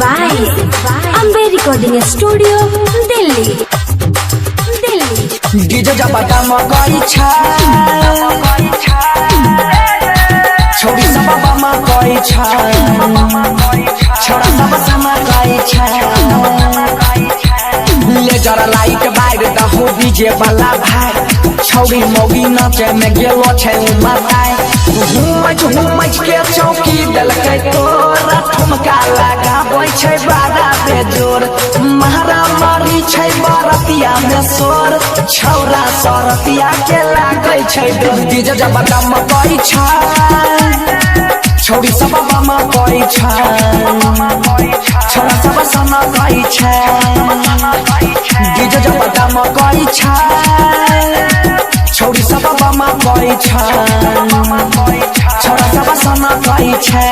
by Ambe Recording Studio, Delhi. DJ जपटा मकई छा छोड़ी सब मकई छा छोड़ा सब मकई छा ले जरा लाइट बाहर दहो डीजे वाला भाई छोड़ी मोगी नाचे में गेलो छे मताई घूमच के चौकी दलकै तोरा ठुमका लगाबै छै बारा पे जोर महारा मारी छै बरतिया में सोर छौरा सरतिया के लागै छै डोर डीजे जबटा मकई छै छोड़ी सब मकई छै छोरा सब सना गई छै डीजे जबटा मकई छै छोड़ी सब मकई छै छोरा सब सना गई छै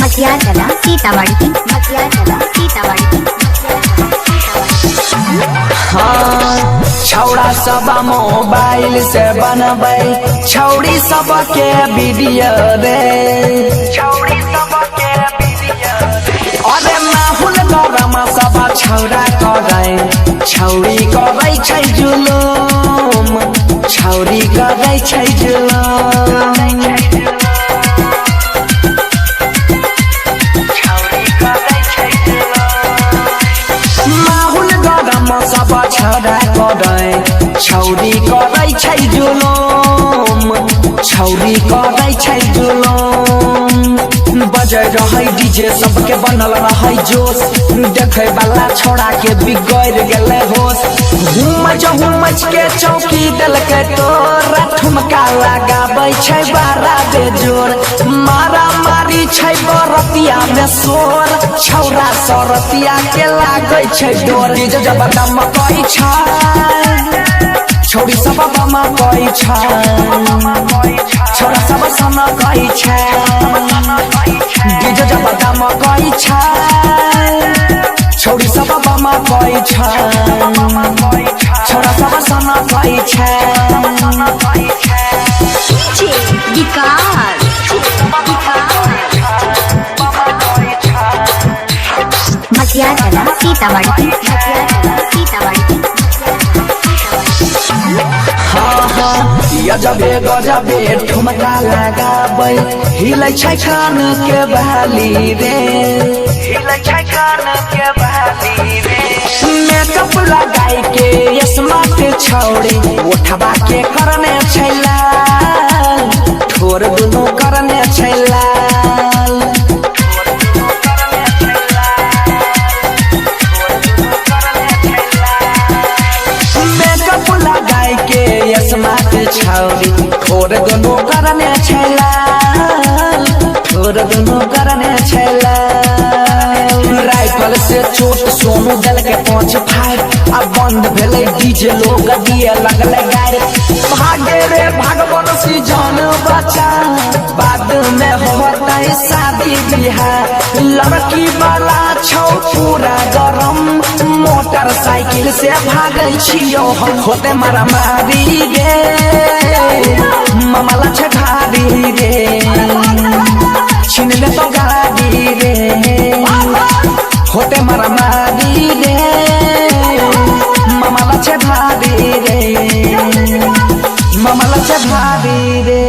मतियाला सीतामढ़ी छौड़ा सब मोबाइल से बनबै छौड़ी सब के वीडियो रे अरे माहौल गरम सब छौड़ा करे छौड़ी करे छै जुलुम छौड़ी करे छै जुलुम सब छौड़ा करे छौड़ी करे छै जुलुम छौड़ी करे छै जुलुम बजे रहे डीजे सबके बनल रहे जोश देखे वाला छोड़ा के बिगड़ गेले होश घूमच के चौकी दलकै तोरा ठुमका लगाबै छै बारा बेजोर मारा मारी छै बरतिया में सोर छौरा सरतिया के लागै छै डोर डीजे जबटा मकई छै छोड़ी सब मकई छै छोरा सब सना गई छै डीजे जबटा मकई छै छोड़ी सब मकई छै छोरा सब सना गई छै मतियाला सीतामढ़ी गजबे ठुमका लगाबै हिलै छै कान के बहाली रे मेकअप लगाई के स्मार्ट छौड़ी उठबा के करने छै लाल ठोर दुनू करने छै लाल मेकअप लगाई के स्मार्ट छौड़ी ठोर दुनू करने छै लाल ठोर दुनू करने छै लाल राइफल से चोट सोनू दल के 5-5 अब बंद भेले डीजे लोग दिए लगले गारे भागे रे भगवान सी जान बचा बाद में होता शादी बिहार लड़की वाला छौ पूरा गरम मोटरसाइकिल से भागे छियो होते मारा मारी गे मामला छठारी रे छीन ले तो गाड़ी रे होते मारा मारी रे मामला छठारी रे मामला छठारी रे।